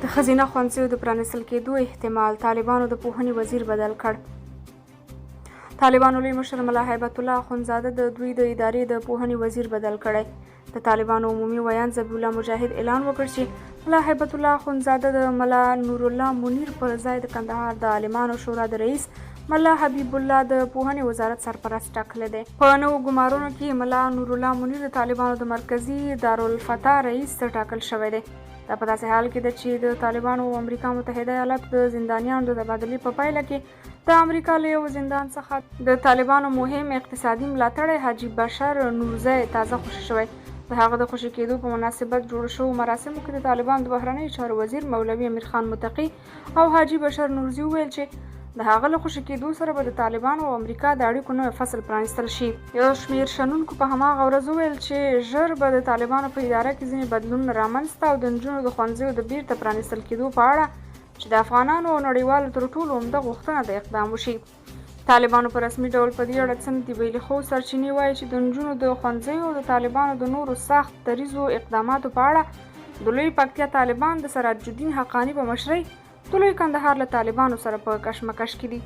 د ښځینه ښوونځیو د پرانیستل کېدو احتمال. طالبانو د پوهنې وزیر بدل کړ. طالبانو لوی مشر ملا هیبت الله اخندزاده د دوی د ادارې د پوهنې وزیر بدل کړی. د طالبانو عمومي ویان ذبیح الله مجاهد اعلان وکړ چې ملا هیبت الله اخندزاده د ملا نور الله منیر پر ځای د کندهار د عالمانو شورا د رئیس ملا حبیب الله د پوهنې وزارت سرپرست ټاکلی دی. په نوو ګمارنو کې ملا نور الله منیر د طالبانو د مرکزي دارالفتح رئیس ټاکل شوی دی. دا په داسې حال کې ده چې د طالبانو او امریکا متحده ایالاتو د زندانیانو د تبادلې په پایله کې د امریکا له یو زندان څخه د طالبانو مهم اقتصادي ملاتړی حاجي بشر نورزی تازه خوشي شوی. د هغه د خوشي کېدو په مناسبت جوړ شوو مراسمو کې د طالبانو د بهرنیو چارو وزیر مولوي امیر خان متقي او حاجي بشر نورزي وویل چې د هغه له خوشي کېدو سره به د طالبانو او امریکا د اړیکو نوی فصل پرانیستل شي. یو شمېر شنونکو په هماغه ورځ وویل چې ژر به د طالبانو په اداره کې ځینې بدلون رامنځته او د نجونو د ښوونځیو د بیرته پرانیستل کېدو په اړه چې د افغانانو او نړیوالو تر ټولو عمده غوښتنه د اقدام وشي. طالبانو په رسمي ډول په دې اړه څه نه دي ویلي، خو سرچینې وایي چې د نجونو د ښوونځیو او د طالبانو د نورو سخت دریځو اقداماتو په اړه د لوی پکتیا طالبان د سراج الدین حقانی په مشرۍ د لوی کندهار له طالبانو سره په کشمکش کې دي.